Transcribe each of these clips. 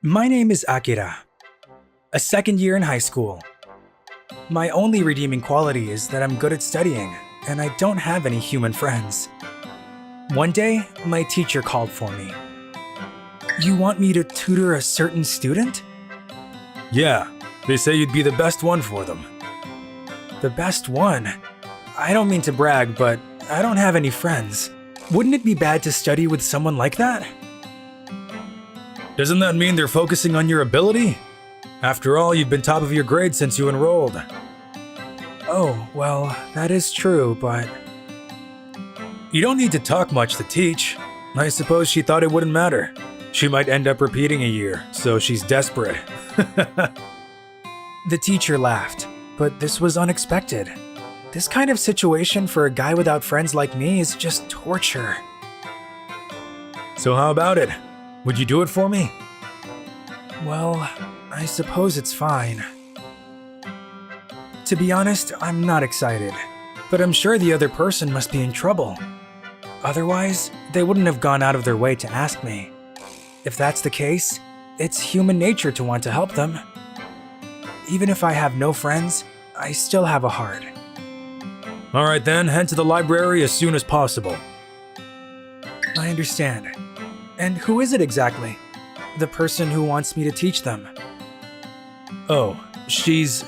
My name is Akira, a second year in high school. My only redeeming quality is that I'm good at studying, and I don't have any human friends. One day, my teacher called for me. You want me to tutor a certain student? Yeah, they say you'd be the best one for them. The best one? I don't mean to brag, but I don't have any friends. Wouldn't it be bad to study with someone like that? Doesn't that mean they're focusing on your ability? After all, you've been top of your grade since you enrolled. Oh, well, that is true, but... You don't need to talk much to teach. I suppose she thought it wouldn't matter. She might end up repeating a year, so she's desperate. The teacher laughed, but this was unexpected. This kind of situation for a guy without friends like me is just torture. So how about it? Would you do it for me? Well, I suppose it's fine. To be honest, I'm not excited, but I'm sure the other person must be in trouble. Otherwise, they wouldn't have gone out of their way to ask me. If that's the case, it's human nature to want to help them. Even if I have no friends, I still have a heart. Alright then, head to the library as soon as possible. I understand. And who is it exactly? The person who wants me to teach them. Oh, she's...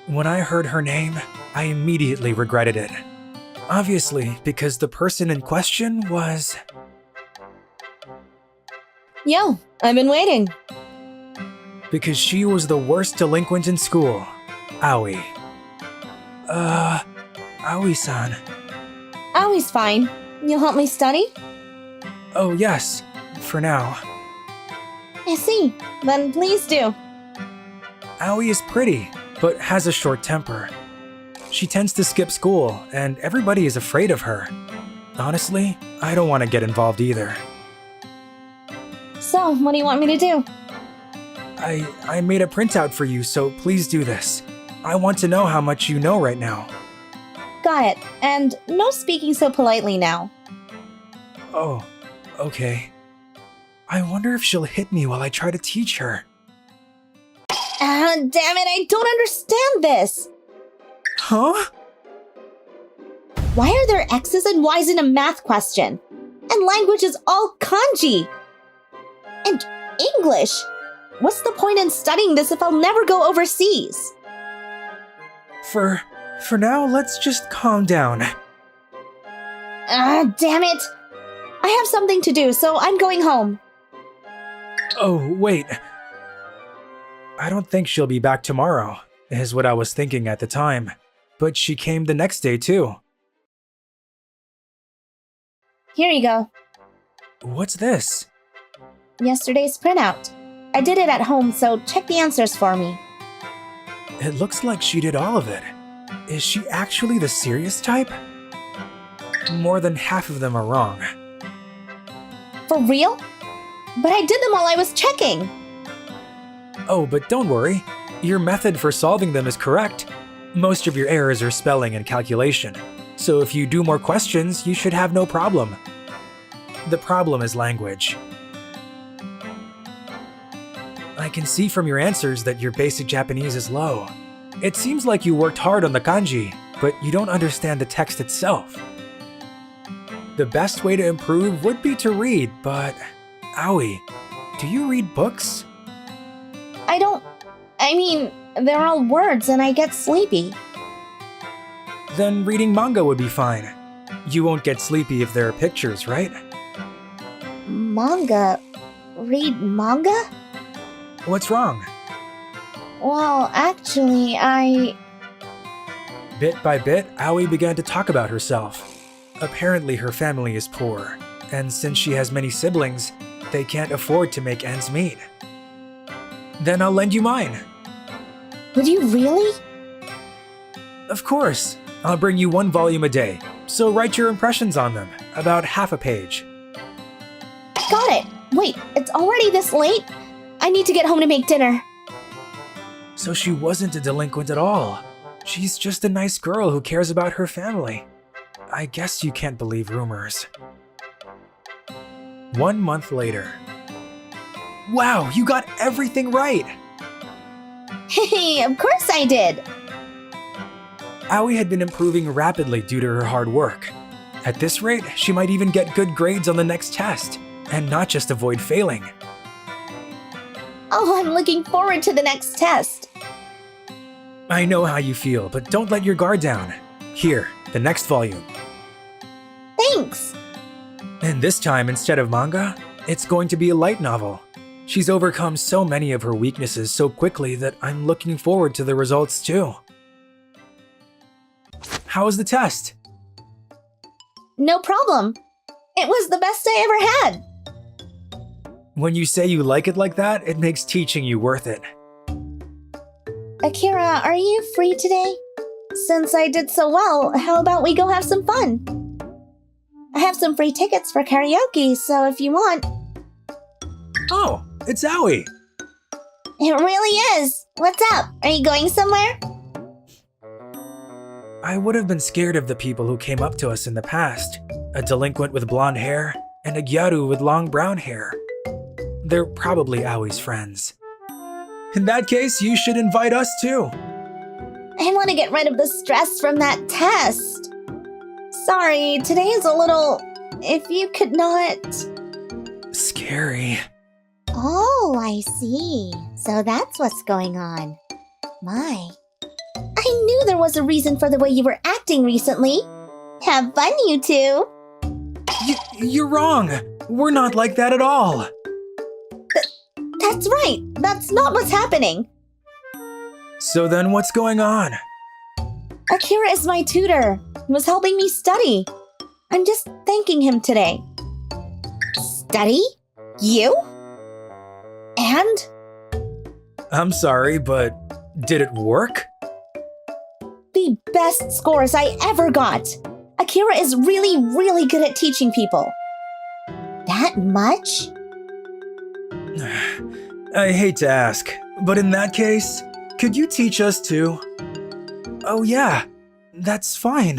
When I heard her name, I immediately regretted it. Obviously, because the person in question was... Yo, I've been waiting. Because she was the worst delinquent in school. Aoi. Aoi-san. Aoi's fine. You'll help me study? Oh yes, for now. I see. Then please do. Aoi is pretty, but has a short temper. She tends to skip school, and everybody is afraid of her. Honestly, I don't want to get involved either. So, what do you want me to do? I made a printout for you, so please do this. I want to know how much you know right now. Got it. And no speaking so politely now. Oh, okay. I wonder if she'll hit me while I try to teach her. Damn it, I don't understand this. Huh? Why are there X's and Y's in a math question? And language is all kanji. And English. What's the point in studying this if I'll never go overseas? For now, let's just calm down. Damn it. I have something to do, so I'm going home. Oh, wait. I don't think she'll be back tomorrow, is what I was thinking at the time. But she came the next day, too. Here you go. What's this? Yesterday's printout. I did it at home, so check the answers for me. It looks like she did all of it. Is she actually the serious type? More than half of them are wrong. For real? But I did them while I was checking. Oh, but don't worry. Your method for solving them is correct. Most of your errors are spelling and calculation. So if you do more questions, you should have no problem. The problem is language. I can see from your answers that your basic Japanese is low. It seems like you worked hard on the kanji, but you don't understand the text itself. The best way to improve would be to read, but... Aoi, do you read books? They're all words and I get sleepy. Then reading manga would be fine. You won't get sleepy if there are pictures, right? Manga? Read manga? What's wrong? Well, actually, Bit by bit, Aoi began to talk about herself. Apparently her family is poor, and since she has many siblings, they can't afford to make ends meet. Then I'll lend you mine. Would you really? Of course. I'll bring you 1 volume a day, so write your impressions on them, about half a page. Got it. Wait, it's already this late? I need to get home to make dinner. So she wasn't a delinquent at all. She's just a nice girl who cares about her family. I guess you can't believe rumors. 1 month later. Wow, you got everything right! Hey, of course I did! Aoi had been improving rapidly due to her hard work. At this rate, she might even get good grades on the next test, and not just avoid failing. Oh, I'm looking forward to the next test. I know how you feel, but don't let your guard down. Here, the next volume. Thanks! And this time, instead of manga, it's going to be a light novel. She's overcome so many of her weaknesses so quickly that I'm looking forward to the results too. How was the test? No problem. It was the best I ever had. When you say you like it like that, it makes teaching you worth it. Akira, are you free today? Since I did so well, how about we go have some fun? I have some free tickets for karaoke, so if you want. Oh, it's Aoi! It really is! What's up? Are you going somewhere? I would have been scared of the people who came up to us in the past. A delinquent with blonde hair, and a gyaru with long brown hair. They're probably Aoi's friends. In that case, you should invite us too. I want to get rid of the stress from that test. Sorry, today is a little... If you could not... Scary. Oh, I see. So that's what's going on. My. I knew there was a reason for the way you were acting recently. Have fun, you two. You're wrong. We're not like that at all. That's right. That's not what's happening. So then what's going on? Akira is my tutor. He was helping me study. I'm just thanking him today. Study? You? And? I'm sorry, but did it work? The best scores I ever got. Akira is really, really good at teaching people. That much? I hate to ask, but in that case, could you teach us too? Oh yeah, that's fine.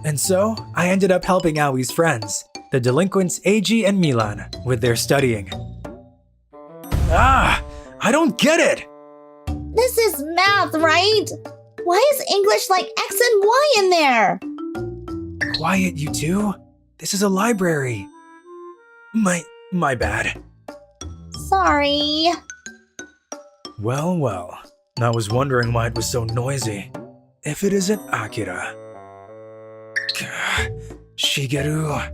And so, I ended up helping Aoi's friends, the delinquents Eiji and Milan, with their studying. Ah, I don't get it! This is math, right? Why is English like X and Y in there? Quiet, you two. This is a library. My bad. Sorry. Well, I was wondering why it was so noisy. If it isn't Akira. Shigeru.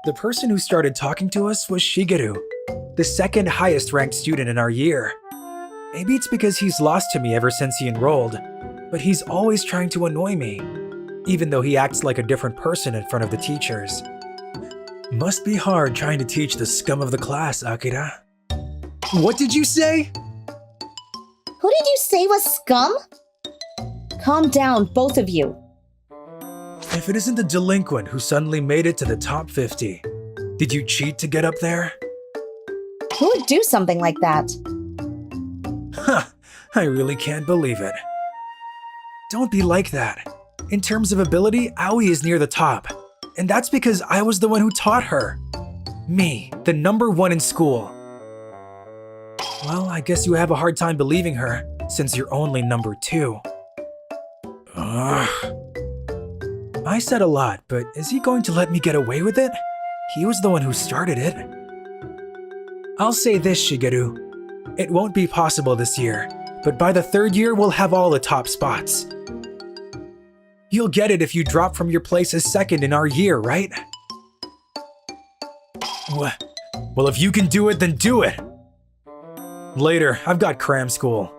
The person who started talking to us was Shigeru, the second highest ranked student in our year. Maybe it's because he's lost to me ever since he enrolled, but he's always trying to annoy me, even though he acts like a different person in front of the teachers. Must be hard trying to teach the scum of the class, Akira. What did you say? Who did you say was scum? Calm down, both of you. If it isn't the delinquent who suddenly made it to the top 50, did you cheat to get up there? Who would do something like that? Huh, I really can't believe it. Don't be like that. In terms of ability, Aoi is near the top. And that's because I was the one who taught her. Me, the number one in school. Well, I guess you have a hard time believing her, since you're only number 2. Ugh. I said a lot, but is he going to let me get away with it? He was the one who started it. I'll say this, Shigeru. It won't be possible this year, but by the 3rd year we'll have all the top spots. You'll get it if you drop from your place as 2nd in our year, right? Well, if you can do it, then do it! Later, I've got cram school.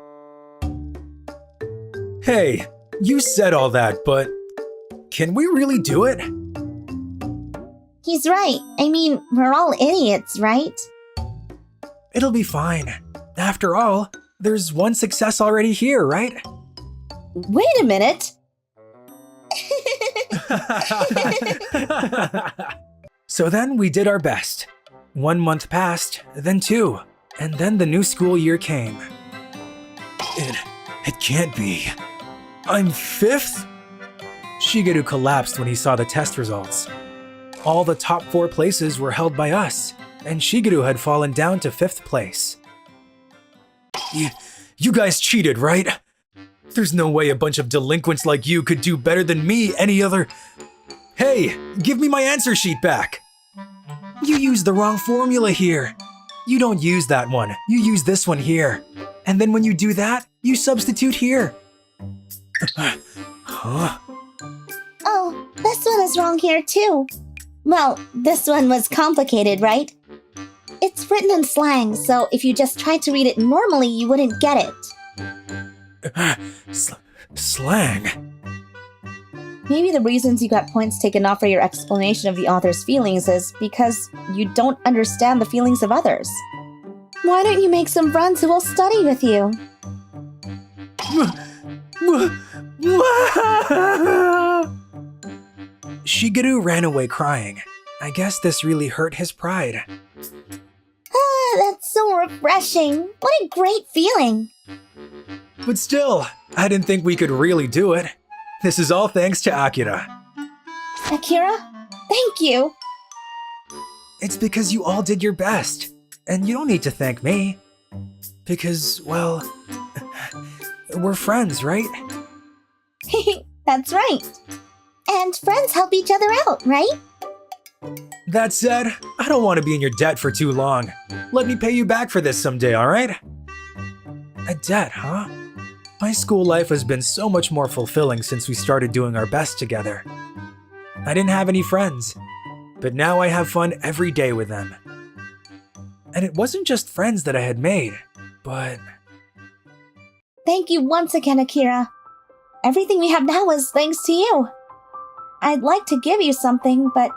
Hey, you said all that, but can we really do it? He's right. I mean, we're all idiots, right? It'll be fine. After all, there's one success already here, right? Wait a minute. So then we did our best. 1 month passed, then 2, and then the new school year came. It can't be. I'm 5th? Shigeru collapsed when he saw the test results. All the top 4 places were held by us, and Shigeru had fallen down to 5th place. You guys cheated, right? There's no way a bunch of delinquents like you could do better than me any other... Hey, give me my answer sheet back! You used the wrong formula here. You don't use that one, you use this one here. And then when you do that, you substitute here. Huh? Oh, this one is wrong here too. Well, this one was complicated, right? It's written in slang, so if you just tried to read it normally, you wouldn't get it. Slang? Maybe the reasons you got points taken off for your explanation of the author's feelings is because you don't understand the feelings of others. Why don't you make some friends who will study with you? Shigeru ran away crying. I guess this really hurt his pride. That's so refreshing. What a great feeling. But still, I didn't think we could really do it. This is all thanks to Akira. Akira, thank you. It's because you all did your best. And you don't need to thank me. Because, well, we're friends, right? That's right. And friends help each other out, right? That said, I don't want to be in your debt for too long. Let me pay you back for this someday, alright? A debt, huh? My school life has been so much more fulfilling since we started doing our best together. I didn't have any friends, but now I have fun every day with them. And it wasn't just friends that I had made, but... Thank you once again, Akira. Everything we have now is thanks to you. I'd like to give you something, but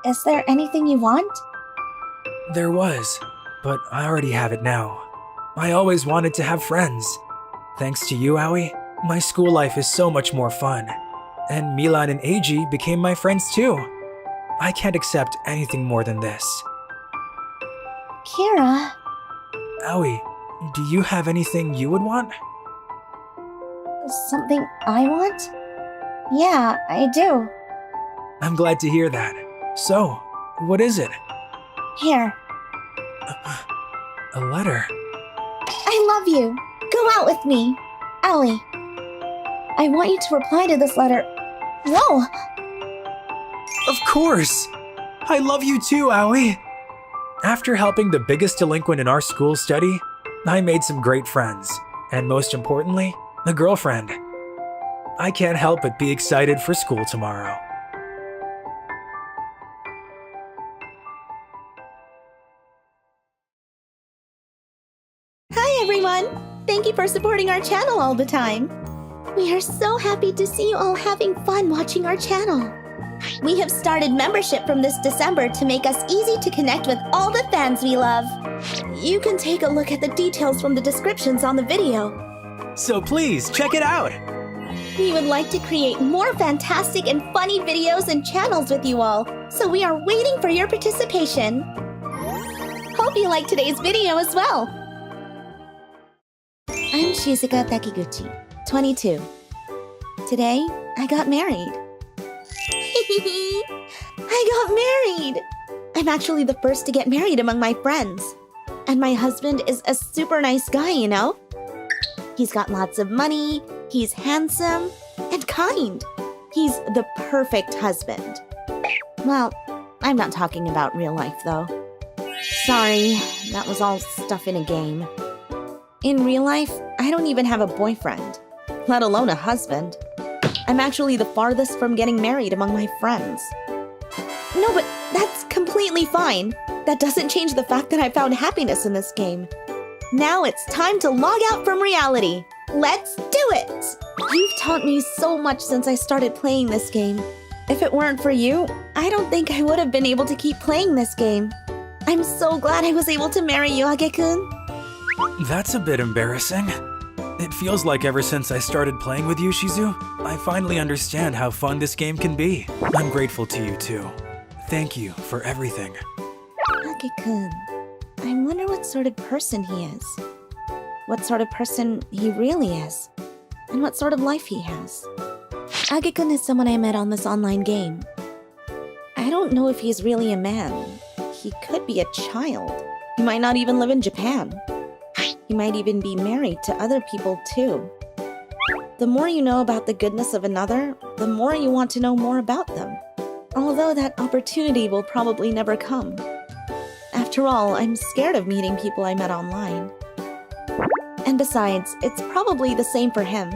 is there anything you want? There was, but I already have it now. I always wanted to have friends. Thanks to you, Aoi, my school life is so much more fun. And Milan and Eiji became my friends too. I can't accept anything more than this. Kira... Aoi, do you have anything you would want? Something I want? Yeah, I do. I'm glad to hear that. So, what is it? Here. A letter. I love you. Go out with me. Aoi. I want you to reply to this letter. Whoa! Of course! I love you too, Aoi! After helping the biggest delinquent in our school study, I made some great friends, and most importantly, a girlfriend. I can't help but be excited for school tomorrow. Hi everyone! Thank you for supporting our channel all the time. We are so happy to see you all having fun watching our channel. We have started membership from this December to make us easy to connect with all the fans we love. You can take a look at the details from the descriptions on the video. So please, check it out! We would like to create more fantastic and funny videos and channels with you all, so we are waiting for your participation. Hope you liked today's video as well. I'm Shizuka Takiguchi, 22. Today, I got married. I got married! I'm actually the first to get married among my friends. And my husband is a super nice guy, you know? He's got lots of money, he's handsome, and kind. He's the perfect husband. Well, I'm not talking about real life, though. Sorry, that was all stuff in a game. In real life, I don't even have a boyfriend, let alone a husband. I'm actually the farthest from getting married among my friends. No, but that's completely fine. That doesn't change the fact that I found happiness in this game. Now it's time to log out from reality. Let's do it! You've taught me so much since I started playing this game. If it weren't for you, I don't think I would have been able to keep playing this game. I'm so glad I was able to marry you, Age-kun. That's a bit embarrassing. It feels like ever since I started playing with you, Shizu, I finally understand how fun this game can be. I'm grateful to you too. Thank you for everything. Age-kun, I wonder what sort of person he is. What sort of person he really is. And what sort of life he has. Age-kun is someone I met on this online game. I don't know if he's really a man. he could be a child. He might not even live in Japan. He might even be married to other people too. The more you know about the goodness of another, the more you want to know more about them. Although that opportunity will probably never come. After all, I'm scared of meeting people I met online. And besides, it's probably the same for him.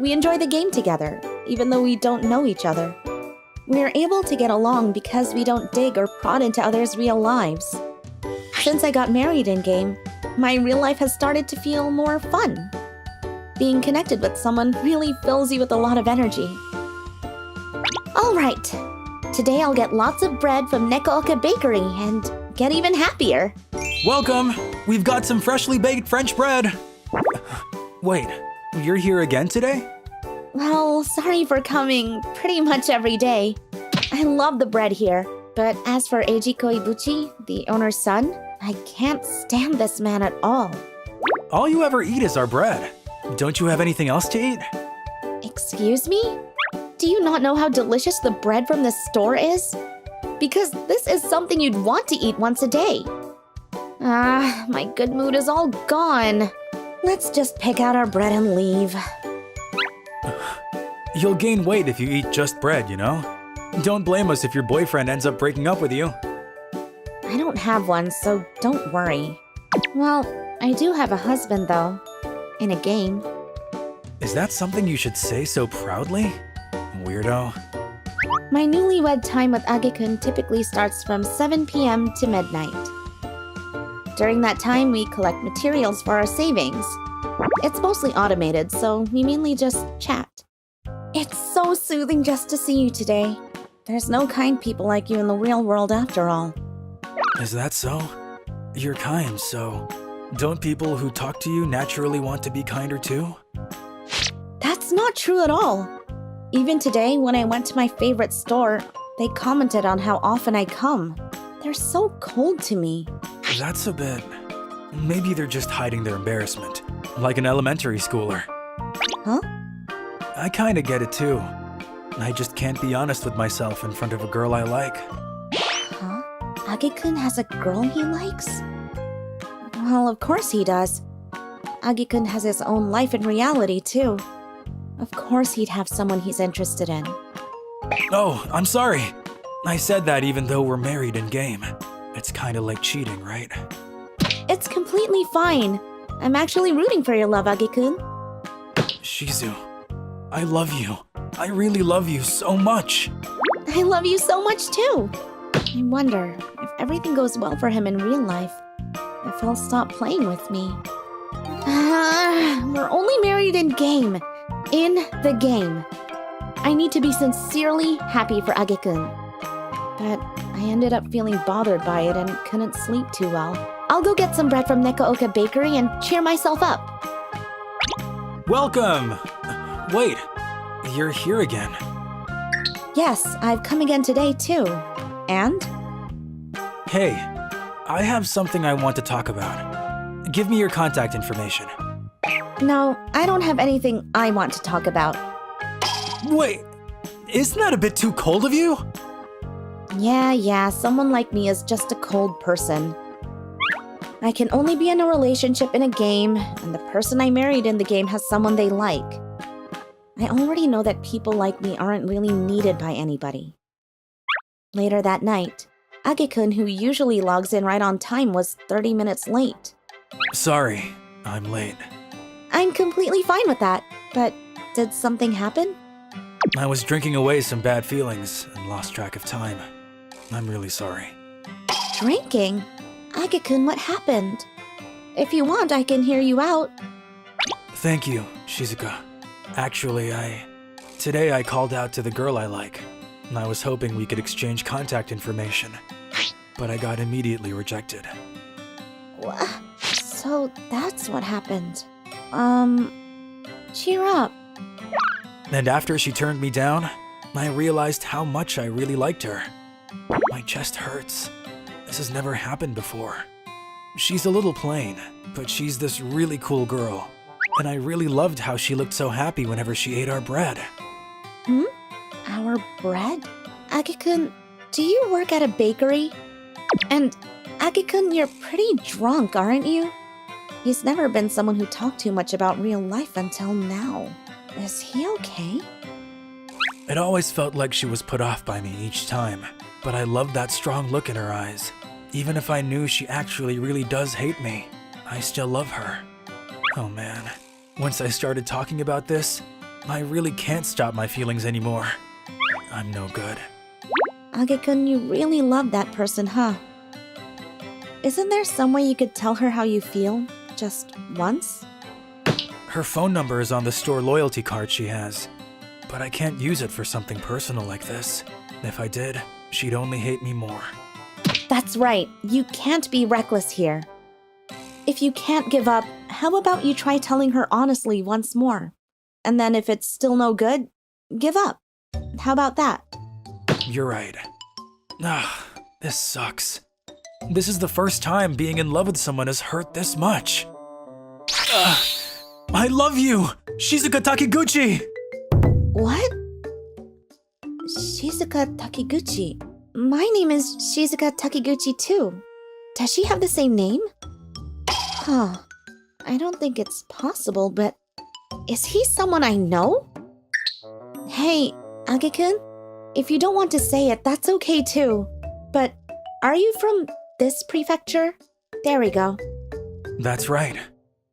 We enjoy the game together, even though we don't know each other. We're able to get along because we don't dig or prod into others' real lives. Since I got married in-game, my real life has started to feel more fun. Being connected with someone really fills you with a lot of energy. Alright, today I'll get lots of bread from Neko Bakery and get even happier. Welcome! We've got some freshly baked French bread. Wait, you're here again today? Well, sorry for coming pretty much every day. I love the bread here, but as for Eiji Koibuchi, the owner's son, I can't stand this man at all. All you ever eat is our bread. Don't you have anything else to eat? Excuse me? Do you not know how delicious the bread from this store is? Because this is something you'd want to eat once a day. Ah, my good mood is all gone. Let's just pick out our bread and leave. You'll gain weight if you eat just bread, you know? Don't blame us if your boyfriend ends up breaking up with you. I don't have one, so don't worry. Well, I do have a husband, though. In a game. Is that something you should say so proudly? Weirdo. My newlywed time with Age-kun typically starts from 7 p.m. to midnight. During that time, we collect materials for our savings. It's mostly automated, so we mainly just chat. It's so soothing just to see you today. There's no kind people like you in the real world after all. Is that so? You're kind, so don't people who talk to you naturally want to be kinder too? That's not true at all. Even today, when I went to my favorite store, they commented on how often I come. They're so cold to me. That's a bit... Maybe they're just hiding their embarrassment, like an elementary schooler. Huh? I kinda get it too. I just can't be honest with myself in front of a girl I like. Huh? Age-kun has a girl he likes? Well, of course he does. Age-kun has his own life and reality too. Of course he'd have someone he's interested in. Oh, I'm sorry. I said that even though we're married in-game. It's kinda like cheating, right? It's completely fine. I'm actually rooting for your love, Age-kun. Shizu, I love you. I really love you so much. I love you so much too. I wonder if everything goes well for him in real life, if he'll stop playing with me. We're only married in game. In the game. I need to be sincerely happy for Age-kun. But I ended up feeling bothered by it and couldn't sleep too well. I'll go get some bread from Neko Bakery and cheer myself up. Welcome! Wait, you're here again. Yes, I've come again today too. And? Hey, I have something I want to talk about. Give me your contact information. No, I don't have anything I want to talk about. Wait, isn't that a bit too cold of you? Yeah, someone like me is just a cold person. I can only be in a relationship in a game, and the person I married in the game has someone they like. I already know that people like me aren't really needed by anybody. Later that night, Age-kun, who usually logs in right on time, was 30 minutes late. Sorry, I'm late. I'm completely fine with that, but did something happen? I was drinking away some bad feelings and lost track of time. I'm really sorry. Drinking? Age-kun, what happened? If you want, I can hear you out. Thank you, Shizuka. Actually, today I called out to the girl I like, and I was hoping we could exchange contact information, but I got immediately rejected. So that's what happened. Cheer up. And after she turned me down, I realized how much I really liked her. My chest hurts. This has never happened before. She's a little plain, but she's this really cool girl. And I really loved how she looked so happy whenever she ate our bread. Our bread? Age-kun, do you work at a bakery? And Aki-kun, you're pretty drunk, aren't you? He's never been someone who talked too much about real life until now. Is he okay? It always felt like she was put off by me each time, but I loved that strong look in her eyes. Even if I knew she actually really does hate me, I still love her. Oh man, once I started talking about this, I really can't stop my feelings anymore. I'm no good. Aki-kun, you really love that person, huh? Isn't there some way you could tell her how you feel? Just once? Her phone number is on the store loyalty card she has, but I can't use it for something personal like this. If I did, she'd only hate me more. That's right, you can't be reckless here. If you can't give up, how about you try telling her honestly once more? And then if it's still no good, give up. How about that? You're right. This sucks. This is the first time being in love with someone has hurt this much. I love you! Shizuka Takiguchi! What? Shizuka Takiguchi. My name is Shizuka Takiguchi too. Does she have the same name? Huh. I don't think it's possible, but is he someone I know? Hey, Aki-kun, if you don't want to say it, that's okay too. But are you from this prefecture? There we go. That's right.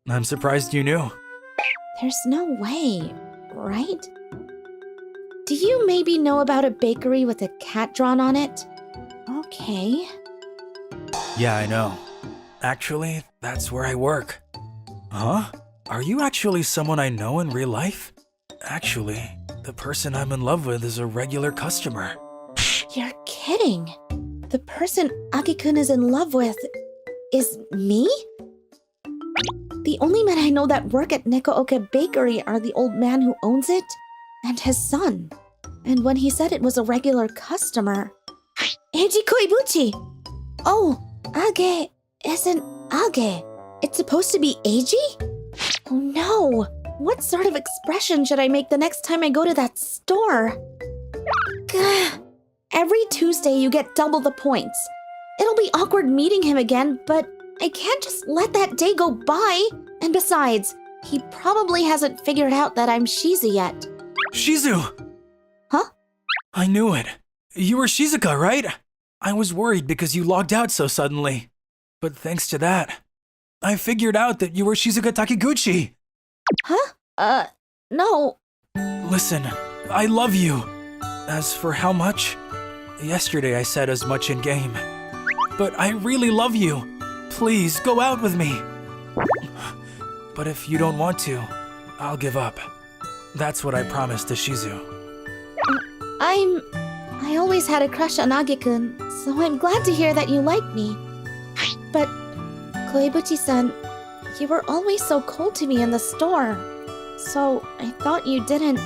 I'm surprised you knew. There's no way, right? Do you maybe know about a bakery with a cat drawn on it? Okay. Yeah, I know. Actually, that's where I work. Huh? Are you actually someone I know in real life? Actually, the person I'm in love with is a regular customer. You're kidding. The person Aki-kun is in love with is me? The only men I know that work at Neko Bakery are the old man who owns it and his son. And when he said it was a regular customer... Eiji Koibuchi! Oh, Age isn't Age. It's supposed to be Eiji? Oh no! What sort of expression should I make the next time I go to that store? Gah. Every Tuesday you get double the points. It'll be awkward meeting him again, but I can't just let that day go by. And besides, he probably hasn't figured out that I'm Shizu yet. Shizu! Huh? I knew it. You were Shizuka, right? I was worried because you logged out so suddenly. But thanks to that, I figured out that you were Shizuka Takiguchi. Huh? No. Listen, I love you. As for how much? Yesterday I said as much in game. But I really love you. Please, go out with me. But if you don't want to, I'll give up. That's what I promised to Shizu. I always had a crush on Age-kun, so I'm glad to hear that you like me. But, Koibuchi-san, you were always so cold to me in the store. So, I thought you didn't...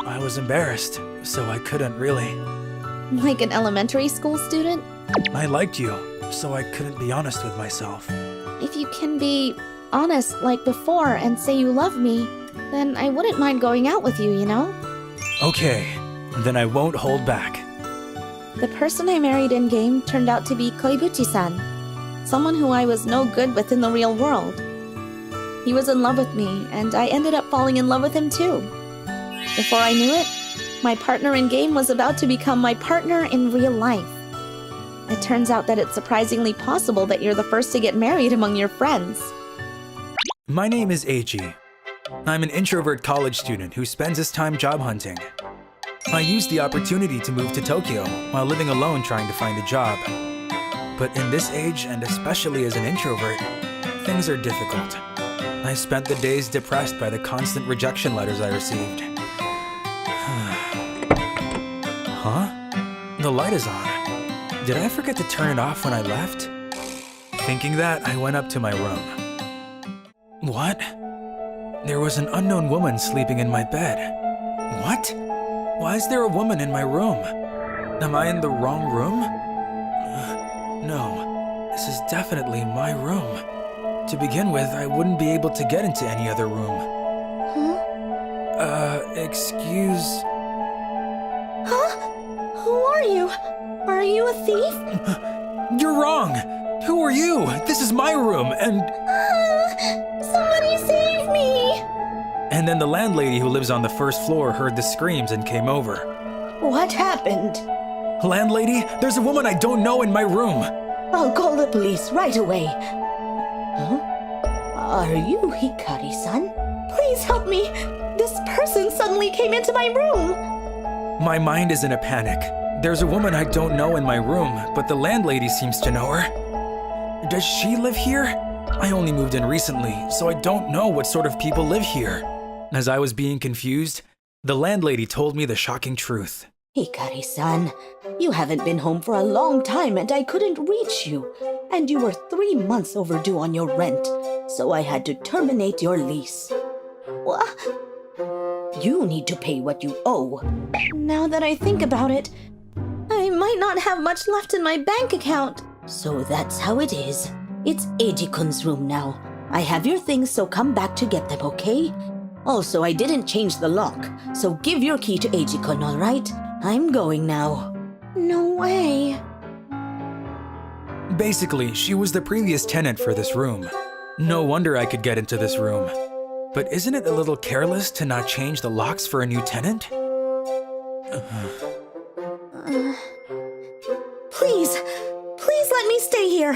I was embarrassed, so I couldn't really. Like an elementary school student? I liked you, so I couldn't be honest with myself. If you can be honest like before and say you love me, then I wouldn't mind going out with you, you know? Okay, then I won't hold back. The person I married in-game turned out to be Koibuchi-san, someone who I was no good with in the real world. He was in love with me, and I ended up falling in love with him too. Before I knew it, my partner in-game was about to become my partner in real life. It turns out that it's surprisingly possible that you're the first to get married among your friends. My name is Eiji. I'm an introvert college student who spends his time job hunting. I used the opportunity to move to Tokyo while living alone trying to find a job. But in this age, and especially as an introvert, things are difficult. I spent the days depressed by the constant rejection letters I received. Huh? The light is on. Did I forget to turn it off when I left? Thinking that, I went up to my room. What? There was an unknown woman sleeping in my bed. What? Why is there a woman in my room? Am I in the wrong room? No, this is definitely my room. To begin with, I wouldn't be able to get into any other room. Huh? Excuse... Huh? Who are you? Are you a thief? You're wrong! Who are you? This is my room, and... Somebody save me! And then the landlady who lives on the first floor heard the screams and came over. What happened? Landlady, there's a woman I don't know in my room. I'll call the police right away. Huh? Are you Hikari-san? Please help me! This person suddenly came into my room! My mind is in a panic. There's a woman I don't know in my room, but the landlady seems to know her. Does she live here? I only moved in recently, so I don't know what sort of people live here. As I was being confused, the landlady told me the shocking truth. Hikari-san, you haven't been home for a long time and I couldn't reach you. And you were 3 months overdue on your rent, so I had to terminate your lease. What? You need to pay what you owe. Now that I think about it, I might not have much left in my bank account. So that's how it is. It's Eiji-kun's room now. I have your things, so come back to get them, okay? Also, I didn't change the lock, so give your key to Eiji-kun, alright? I'm going now. No way. Basically, she was the previous tenant for this room. No wonder I could get into this room. But isn't it a little careless to not change the locks for a new tenant? Please let me stay here.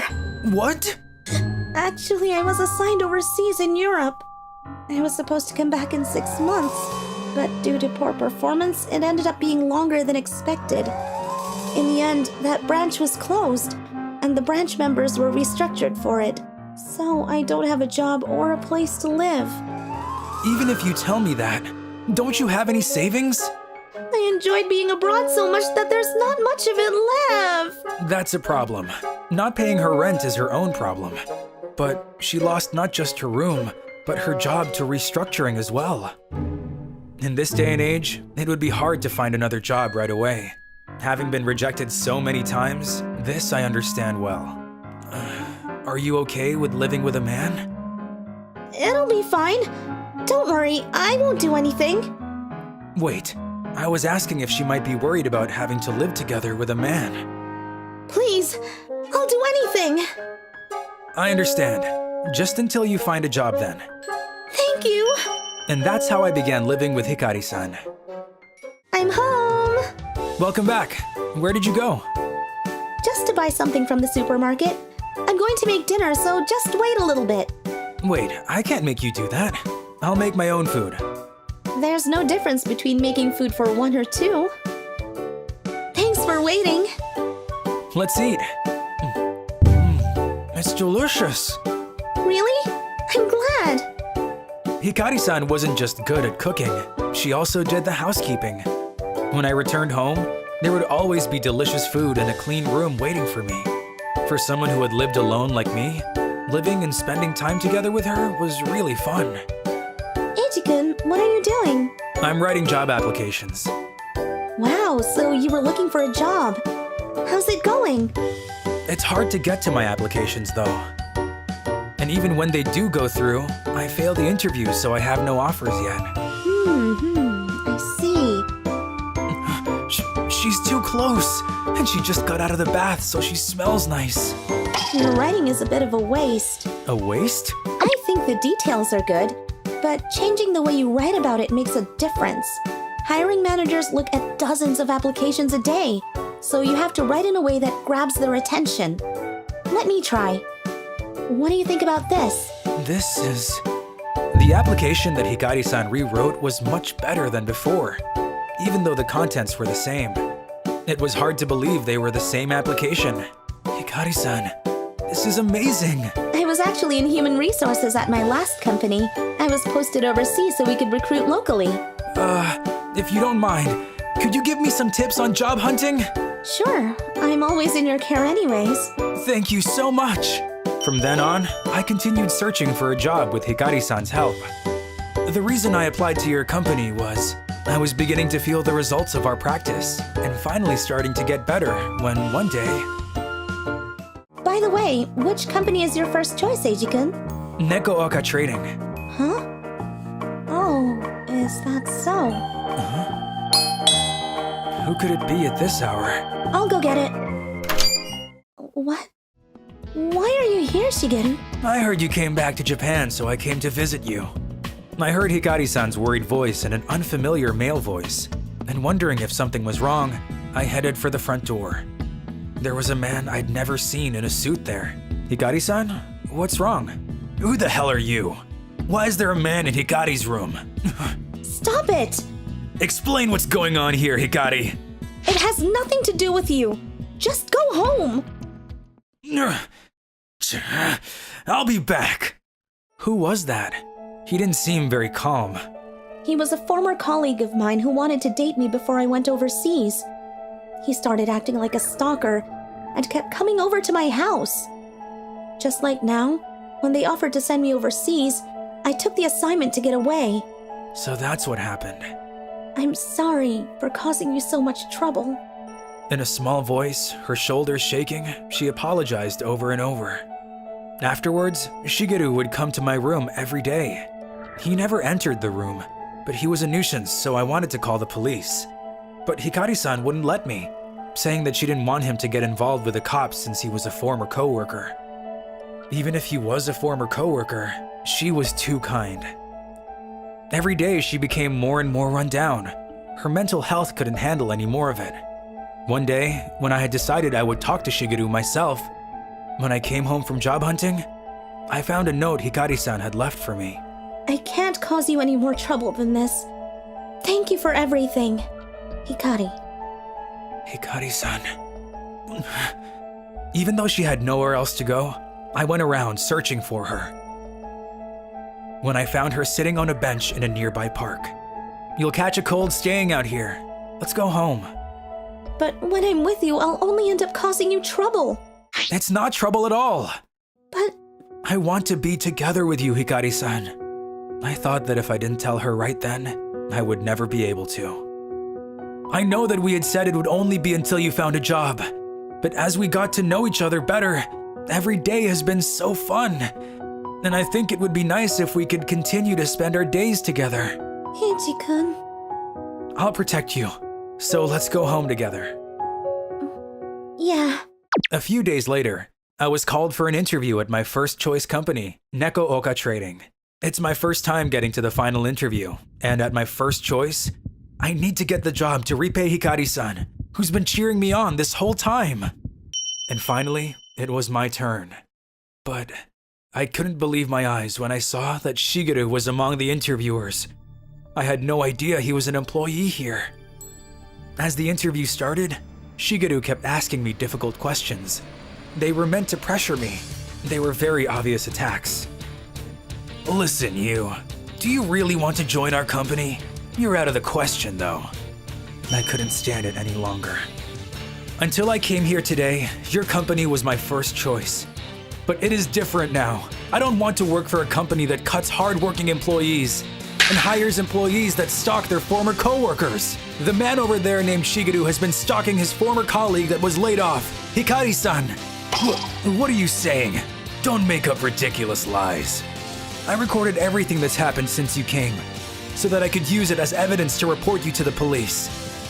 What? Actually, I was assigned overseas in Europe. I was supposed to come back in 6 months, but due to poor performance, it ended up being longer than expected. In the end, that branch was closed, and the branch members were restructured for it. So I don't have a job or a place to live. Even if you tell me that, don't you have any savings? I enjoyed being abroad so much that there's not much of it left. That's a problem. Not paying her rent is her own problem. But she lost not just her room, but her job to restructuring as well. In this day and age, it would be hard to find another job right away. Having been rejected so many times, this I understand well. Are you okay with living with a man? It'll be fine. Don't worry, I won't do anything. Wait, I was asking if she might be worried about having to live together with a man. Please, I'll do anything. I understand. Just until you find a job then. Thank you. And that's how I began living with Hikari-san. I'm home. Welcome back. Where did you go? Just to buy something from the supermarket. I'm going to make dinner, so just wait a little bit. Wait, I can't make you do that. I'll make my own food. There's no difference between making food for 1 or 2. Thanks for waiting. Let's eat. It's delicious. Really? I'm glad. Hikari-san wasn't just good at cooking, she also did the housekeeping. When I returned home, there would always be delicious food and a clean room waiting for me. For someone who had lived alone like me, living and spending time together with her was really fun. Eiji-kun, what are you doing? I'm writing job applications. Wow, so you were looking for a job. How's it going? It's hard to get to my applications though. And even when they do go through, I fail the interview, so I have no offers yet. I see. She's too close, and she just got out of the bath, so she smells nice. Your writing is a bit of a waste. A waste? I think the details are good, but changing the way you write about it makes a difference. Hiring managers look at dozens of applications a day, so you have to write in a way that grabs their attention. Let me try. What do you think about this? This is... The application that Hikari-san rewrote was much better than before, even though the contents were the same. It was hard to believe they were the same application. Hikari-san, this is amazing. I was actually in human resources at my last company. I was posted overseas so we could recruit locally. If you don't mind, could you give me some tips on job hunting? Sure, I'm always in your care anyways. Thank you so much. From then on, I continued searching for a job with Hikari-san's help. The reason I applied to your company was I was beginning to feel the results of our practice and finally starting to get better when one day... By the way, which company is your first choice, Eiji-kun? Neko Trading. Huh? Oh, is that so? Who could it be at this hour? I'll go get it. What? there, Shigeru? I heard you came back to Japan, so I came to visit you. I heard Hikari-san's worried voice and an unfamiliar male voice, and wondering if something was wrong, I headed for the front door. There was a man I'd never seen in a suit there. Hikari-san? What's wrong? Who the hell are you? Why is there a man in Hikari's room? Stop it! Explain what's going on here, Hikari. It has nothing to do with you. Just go home. I'll be back. Who was that? He didn't seem very calm. He was a former colleague of mine who wanted to date me before I went overseas. He started acting like a stalker and kept coming over to my house. Just like now, when they offered to send me overseas, I took the assignment to get away. So that's what happened. I'm sorry for causing you so much trouble. In a small voice, her shoulders shaking, she apologized over and over. Afterwards, Shigeru would come to my room every day. He never entered the room, but he was a nuisance, so I wanted to call the police. But Hikari-san wouldn't let me, saying that she didn't want him to get involved with the cops since he was a former coworker. Even if he was a former coworker, she was too kind. Every day she became more and more run down. Her mental health couldn't handle any more of it. One day, when I had decided I would talk to Shigeru myself, when I came home from job hunting, I found a note Hikari-san had left for me. I can't cause you any more trouble than this. Thank you for everything, Hikari. Hikari-san. Even though she had nowhere else to go, I went around searching for her. When I found her sitting on a bench in a nearby park. You'll catch a cold staying out here. Let's go home. But when I'm with you, I'll only end up causing you trouble. It's not trouble at all. But I want to be together with you, Hikari-san. I thought that if I didn't tell her right then, I would never be able to. I know that we had said it would only be until you found a job, but as we got to know each other better, every day has been so fun. And I think it would be nice if we could continue to spend our days together. Heiji-kun. I'll protect you, so let's go home together. Yeah. A few days later, I was called for an interview at my first choice company, Neko Trading. It's my first time getting to the final interview, and at my first choice, I need to get the job to repay Hikari-san, who's been cheering me on this whole time. And finally, it was my turn. But I couldn't believe my eyes when I saw that Shigeru was among the interviewers. I had no idea he was an employee here. As the interview started, Shigeru kept asking me difficult questions. They were meant to pressure me. They were very obvious attacks. Listen, you. Do you really want to join our company? You're out of the question, though. I couldn't stand it any longer. Until I came here today, your company was my first choice. But it is different now. I don't want to work for a company that cuts hard-working employees and hires employees that stalk their former coworkers. The man over there named Shigeru has been stalking his former colleague that was laid off, Hikari-san. What are you saying? Don't make up ridiculous lies. I recorded everything that's happened since you came, so that I could use it as evidence to report you to the police.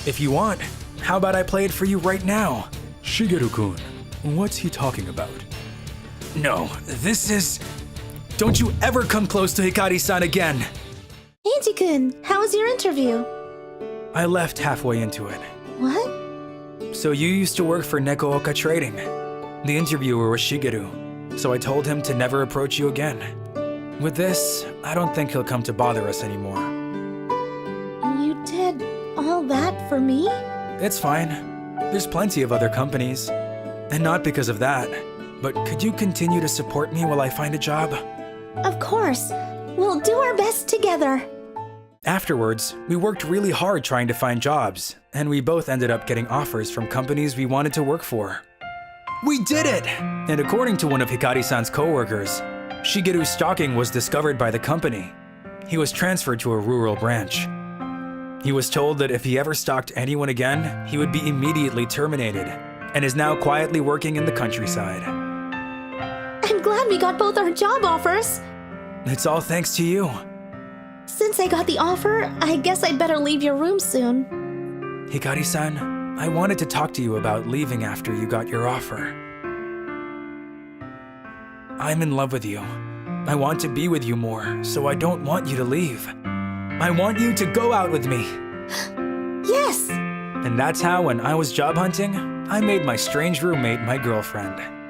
If you want, how about I play it for you right now? Shigeru-kun, what's he talking about? No, this is... Don't you ever come close to Hikari-san again! Heiji-kun, how was your interview? I left halfway into it. What? So you used to work for Neko Trading. The interviewer was Shigeru, so I told him to never approach you again. With this, I don't think he'll come to bother us anymore. You did all that for me? It's fine. There's plenty of other companies. And not because of that. But could you continue to support me while I find a job? Of course. We'll do our best together. Afterwards, we worked really hard trying to find jobs, and we both ended up getting offers from companies we wanted to work for. We did it! And according to one of Hikari-san's coworkers, Shigeru's stalking was discovered by the company. He was transferred to a rural branch. He was told that if he ever stalked anyone again, he would be immediately terminated, and is now quietly working in the countryside. I'm glad we got both our job offers. It's all thanks to you. Since I got the offer, I guess I'd better leave your room soon. Hikari-san, I wanted to talk to you about leaving after you got your offer. I'm in love with you. I want to be with you more, so I don't want you to leave. I want you to go out with me. Yes! And that's how, when I was job hunting, I made my strange roommate my girlfriend.